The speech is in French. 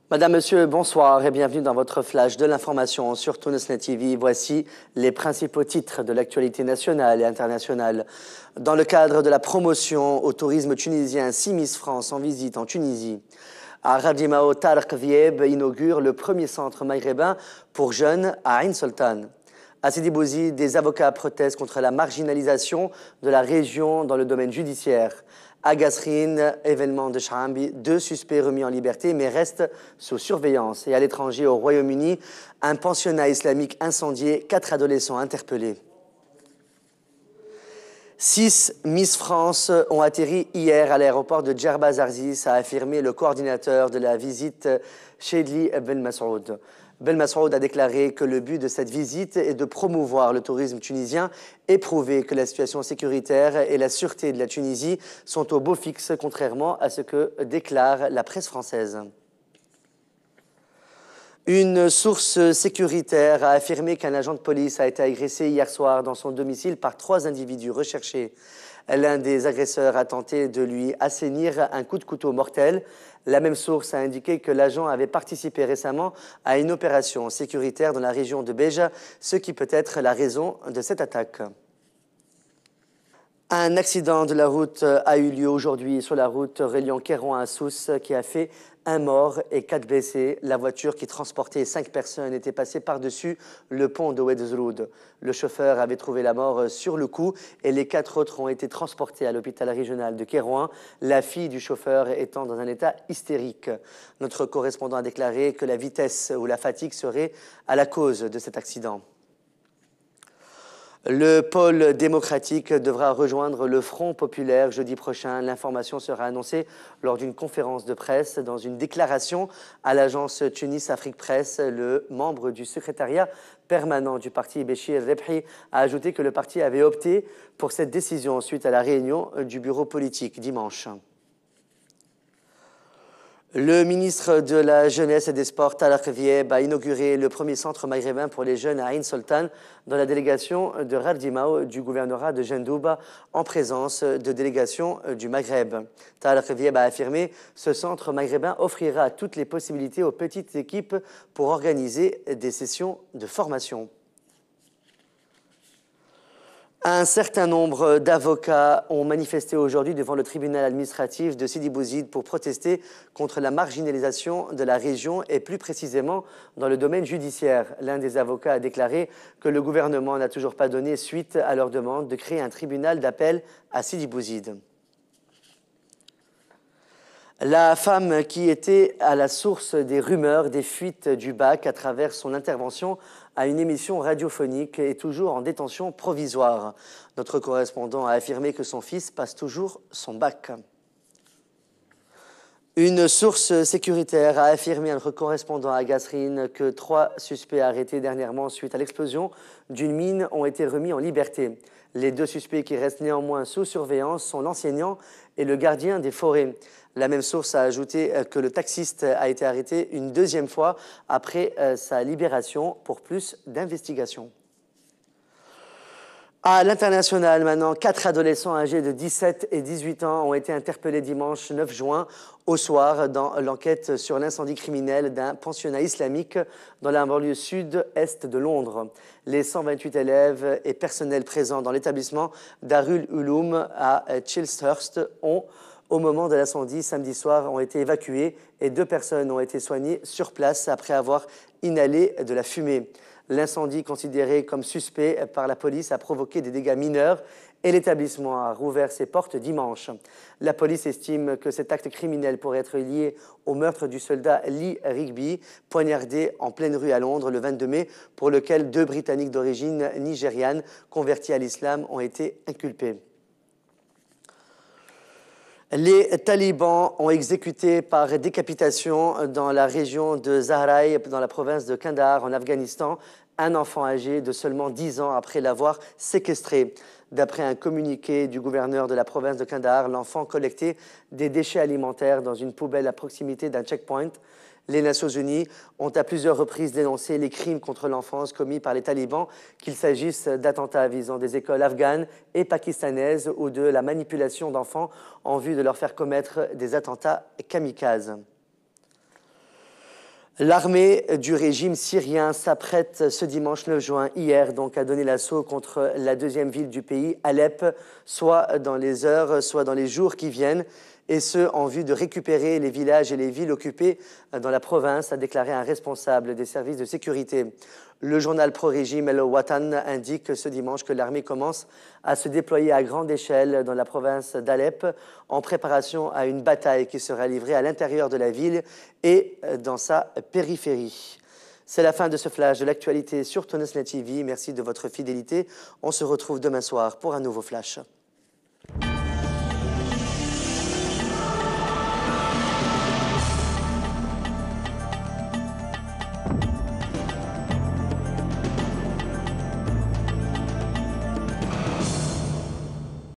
Madame, Monsieur, bonsoir et bienvenue dans votre flash de l'information sur TunusNet TV. Voici les principaux titres de l'actualité nationale et internationale. Dans le cadre de la promotion au tourisme tunisien, 6 Miss France en visite en Tunisie. À Radimao, Tarek Vieb inaugure le premier centre maghrébin pour jeunes à Ain Sultan. À Sidi Bouzid, des avocats protestent contre la marginalisation de la région dans le domaine judiciaire. À Gasrine, événement de Chambi, 2 suspects remis en liberté mais restent sous surveillance. Et à l'étranger, au Royaume-Uni, un pensionnat islamique incendié, 4 adolescents interpellés. 6 Miss France ont atterri hier à l'aéroport de Djerba Zarsis, a affirmé le coordinateur de la visite, Chedli Belmasoud. Belmasoud a déclaré que le but de cette visite est de promouvoir le tourisme tunisien et prouver que la situation sécuritaire et la sûreté de la Tunisie sont au beau fixe, contrairement à ce que déclare la presse française. Une source sécuritaire a affirmé qu'un agent de police a été agressé hier soir dans son domicile par 3 individus recherchés. L'un des agresseurs a tenté de lui assénir un coup de couteau mortel. La même source a indiqué que l'agent avait participé récemment à une opération sécuritaire dans la région de Béja, ce qui peut être la raison de cette attaque. Un accident de la route a eu lieu aujourd'hui sur la route reliant Kérouan à Sousse qui a fait 1 mort et 4 blessés. La voiture qui transportait 5 personnes était passée par-dessus le pont de Ouedzroud. Le chauffeur avait trouvé la mort sur le coup et les 4 autres ont été transportés à l'hôpital régional de Kérouan, la fille du chauffeur étant dans un état hystérique. Notre correspondant a déclaré que la vitesse ou la fatigue serait à la cause de cet accident. Le pôle démocratique devra rejoindre le Front populaire jeudi prochain. L'information sera annoncée lors d'une conférence de presse. Dans une déclaration à l'agence Tunis Afrique Presse, le membre du secrétariat permanent du parti, Béchir Rebhi, a ajouté que le parti avait opté pour cette décision suite à la réunion du bureau politique dimanche. Le ministre de la Jeunesse et des Sports, Tarek Vieb, a inauguré le premier centre maghrébin pour les jeunes à Ain Sultan dans la délégation de Radimao du gouvernorat de Jendouba en présence de délégations du Maghreb. Tarek Vieb a affirmé que ce centre maghrébin offrira toutes les possibilités aux petites équipes pour organiser des sessions de formation. Un certain nombre d'avocats ont manifesté aujourd'hui devant le tribunal administratif de Sidi Bouzid pour protester contre la marginalisation de la région et plus précisément dans le domaine judiciaire. L'un des avocats a déclaré que le gouvernement n'a toujours pas donné suite à leur demande de créer un tribunal d'appel à Sidi Bouzid. La femme qui était à la source des rumeurs des fuites du bac à travers son intervention à une émission radiophonique est toujours en détention provisoire. Notre correspondant a affirmé que son fils passe toujours son bac. Une source sécuritaire a affirmé à notre correspondant à Gasrine que 3 suspects arrêtés dernièrement suite à l'explosion d'une mine ont été remis en liberté. Les 2 suspects qui restent néanmoins sous surveillance sont l'enseignant et le gardien des forêts. La même source a ajouté que le taxiste a été arrêté une 2e fois après sa libération pour plus d'investigation. À l'international maintenant, 4 adolescents âgés de 17 et 18 ans ont été interpellés dimanche 9 juin au soir dans l'enquête sur l'incendie criminel d'un pensionnat islamique dans la banlieue sud-est de Londres. Les 128 élèves et personnels présents dans l'établissement Darul Uloom à Chislehurst ont, au moment de l'incendie samedi soir, ont été évacués et 2 personnes ont été soignées sur place après avoir inhalé de la fumée. L'incendie, considéré comme suspect par la police, a provoqué des dégâts mineurs et l'établissement a rouvert ses portes dimanche. La police estime que cet acte criminel pourrait être lié au meurtre du soldat Lee Rigby, poignardé en pleine rue à Londres le 22 mai, pour lequel 2 Britanniques d'origine nigériane convertis à l'islam ont été inculpés. Les talibans ont exécuté par décapitation dans la région de Zarai, dans la province de Kandahar, en Afghanistan, un enfant âgé de seulement 10 ans après l'avoir séquestré. D'après un communiqué du gouverneur de la province de Kandahar, l'enfant collectait des déchets alimentaires dans une poubelle à proximité d'un checkpoint. Les Nations Unies ont à plusieurs reprises dénoncé les crimes contre l'enfance commis par les talibans, qu'il s'agisse d'attentats visant des écoles afghanes et pakistanaises ou de la manipulation d'enfants en vue de leur faire commettre des attentats kamikazes. L'armée du régime syrien s'apprête ce dimanche 9 juin, hier, donc, à donner l'assaut contre la deuxième ville du pays, Alep, soit dans les heures, soit dans les jours qui viennent, et ce, en vue de récupérer les villages et les villes occupées dans la province, a déclaré un responsable des services de sécurité. Le journal pro-régime El Watan indique ce dimanche que l'armée commence à se déployer à grande échelle dans la province d'Alep en préparation à une bataille qui sera livrée à l'intérieur de la ville et dans sa périphérie. C'est la fin de ce flash de l'actualité sur Tonnesnet TV. Merci de votre fidélité. On se retrouve demain soir pour un nouveau flash.